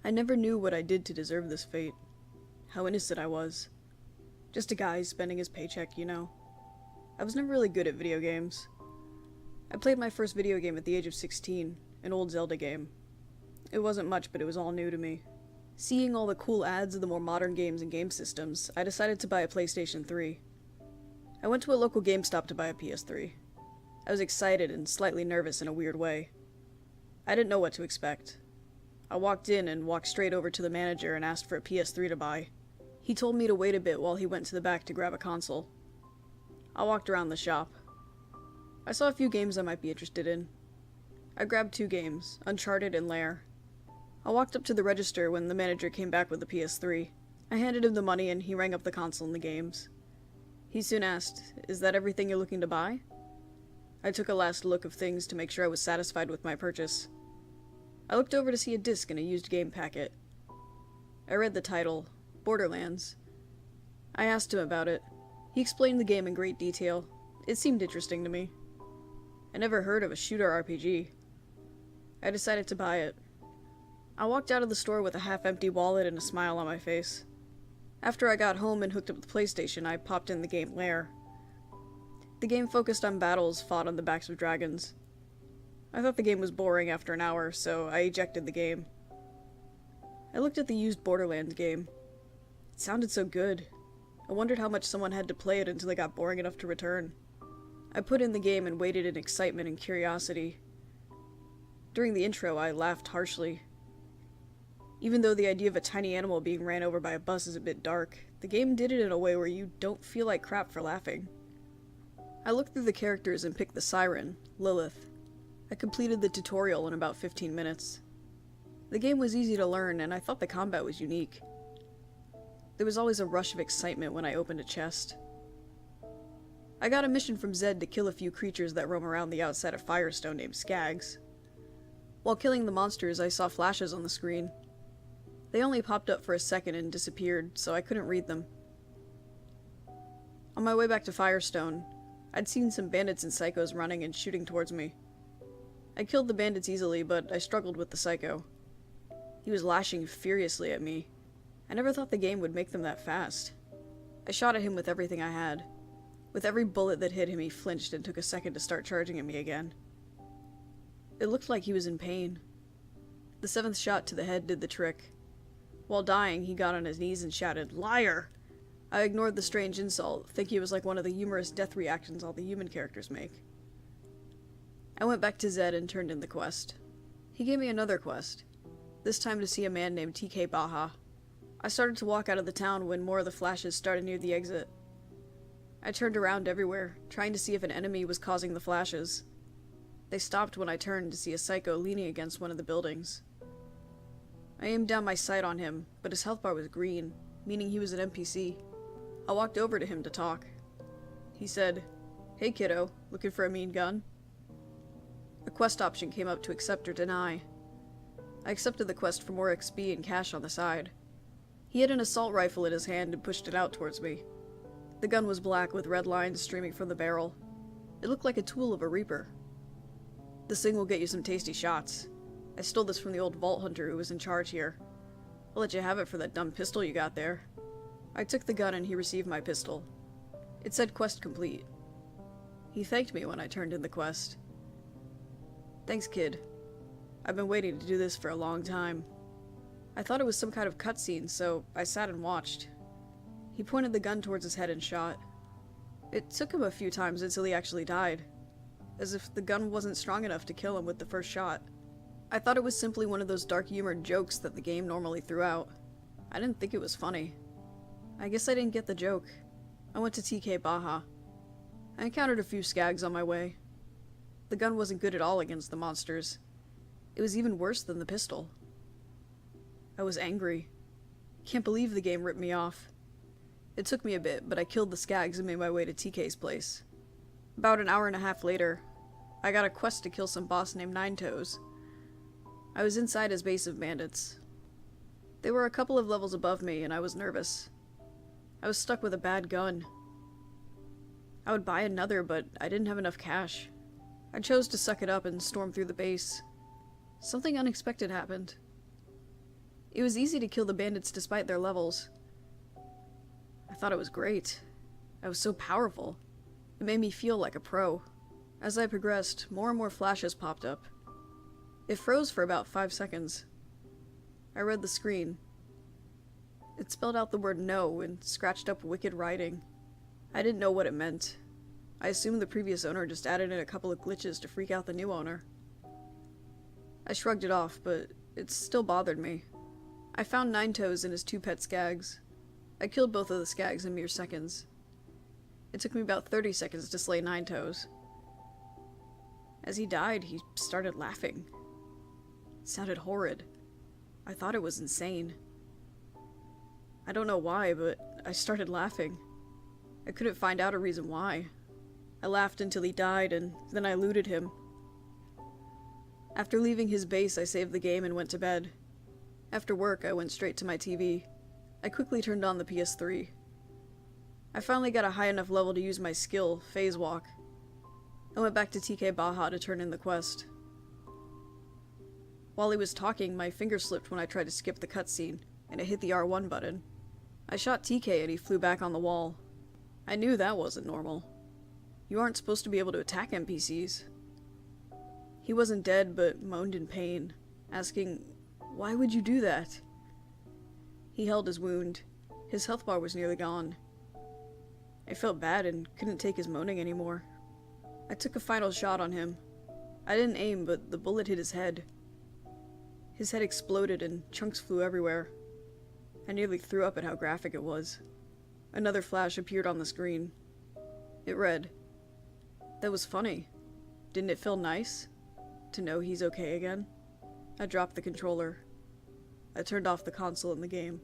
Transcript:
I never knew what I did to deserve this fate. How innocent I was. Just a guy spending his paycheck, you know. I was never really good at video games. I played my first video game at the age of 16, an old Zelda game. It wasn't much, but it was all new to me. Seeing all the cool ads of the more modern games and game systems, I decided to buy a PlayStation 3. I went to a local GameStop to buy a PS3. I was excited and slightly nervous in a weird way. I didn't know what to expect. I walked in and walked straight over to the manager and asked for a PS3 to buy. He told me to wait a bit while he went to the back to grab a console. I walked around the shop. I saw a few games I might be interested in. I grabbed 2 games, Uncharted and Lair. I walked up to the register when the manager came back with the PS3. I handed him the money and he rang up the console and the games. He soon asked, "Is that everything you're looking to buy?" I took a last look of things to make sure I was satisfied with my purchase. I looked over to see a disc in a used game packet. I read the title, Borderlands. I asked him about it. He explained the game in great detail. It seemed interesting to me. I never heard of a shooter RPG. I decided to buy it. I walked out of the store with a half-empty wallet and a smile on my face. After I got home and hooked up the PlayStation, I popped in the game Lair. The game focused on battles fought on the backs of dragons. I thought the game was boring after an hour, so I ejected the game. I looked at the used Borderlands game. It sounded so good. I wondered how much someone had to play it until it got boring enough to return. I put in the game and waited in excitement and curiosity. During the intro, I laughed harshly. Even though the idea of a tiny animal being ran over by a bus is a bit dark, the game did it in a way where you don't feel like crap for laughing. I looked through the characters and picked the siren, Lilith. I completed the tutorial in about 15 minutes. The game was easy to learn, and I thought the combat was unique. There was always a rush of excitement when I opened a chest. I got a mission from Zed to kill a few creatures that roam around the outside of Firestone named Skags. While killing the monsters, I saw flashes on the screen. They only popped up for a second and disappeared, so I couldn't read them. On my way back to Firestone, I'd seen some bandits and psychos running and shooting towards me. I killed the bandits easily, but I struggled with the psycho. He was lashing furiously at me. I never thought the game would make them that fast. I shot at him with everything I had. With every bullet that hit him, he flinched and took a second to start charging at me again. It looked like he was in pain. The 7th shot to the head did the trick. While dying, he got on his knees and shouted, "Liar!" I ignored the strange insult, thinking it was like one of the humorous death reactions all the human characters make. I went back to Zed and turned in the quest. He gave me another quest, this time to see a man named TK Baha. I started to walk out of the town when more of the flashes started near the exit. I turned around everywhere, trying to see if an enemy was causing the flashes. They stopped when I turned to see a psycho leaning against one of the buildings. I aimed down my sight on him, but his health bar was green, meaning he was an NPC. I walked over to him to talk. He said, "Hey kiddo, looking for a mean gun?" A quest option came up to accept or deny. I accepted the quest for more XP and cash on the side. He had an assault rifle in his hand and pushed it out towards me. The gun was black with red lines streaming from the barrel. It looked like a tool of a reaper. "This thing will get you some tasty shots. I stole this from the old vault hunter who was in charge here. I'll let you have it for that dumb pistol you got there." I took the gun and he received my pistol. It said quest complete. He thanked me when I turned in the quest. "Thanks, kid. I've been waiting to do this for a long time." I thought it was some kind of cutscene, so I sat and watched. He pointed the gun towards his head and shot. It took him a few times until he actually died, as if the gun wasn't strong enough to kill him with the first shot. I thought it was simply one of those dark humored jokes that the game normally threw out. I didn't think it was funny. I guess I didn't get the joke. I went to TK Baha. I encountered a few skags on my way. The gun wasn't good at all against the monsters. It was even worse than the pistol. I was angry. Can't believe the game ripped me off. It took me a bit, but I killed the skags and made my way to TK's place. About an hour and a half later, I got a quest to kill some boss named Ninetoes. I was inside his base of bandits. They were a couple of levels above me, and I was nervous. I was stuck with a bad gun. I would buy another, but I didn't have enough cash. I chose to suck it up and storm through the base. Something unexpected happened. It was easy to kill the bandits despite their levels. I thought it was great. I was so powerful. It made me feel like a pro. As I progressed, more and more flashes popped up. It froze for about 5 seconds. I read the screen. It spelled out the word no and scratched up wicked writing. I didn't know what it meant. I assumed the previous owner just added in a couple of glitches to freak out the new owner. I shrugged it off, but it still bothered me. I found Nine Toes and his 2 pet skags. I killed both of the skags in mere seconds. It took me about 30 seconds to slay Nine Toes. As he died, he started laughing. It sounded horrid. I thought it was insane. I don't know why, but I started laughing. I couldn't find out a reason why. I laughed until he died, and then I looted him. After leaving his base, I saved the game and went to bed. After work, I went straight to my TV. I quickly turned on the PS3. I finally got a high enough level to use my skill, Phase Walk. I went back to TK Baja to turn in the quest. While he was talking, my finger slipped when I tried to skip the cutscene, and it hit the R1 button. I shot TK and he flew back on the wall. I knew that wasn't normal. You aren't supposed to be able to attack NPCs. He wasn't dead, but moaned in pain, asking, "Why would you do that?" He held his wound. His health bar was nearly gone. I felt bad and couldn't take his moaning anymore. I took a final shot on him. I didn't aim, but the bullet hit his head. His head exploded and chunks flew everywhere. I nearly threw up at how graphic it was. Another flash appeared on the screen. It read, "That was funny. Didn't it feel nice to know he's okay again?" I dropped the controller. I turned off the console in the game.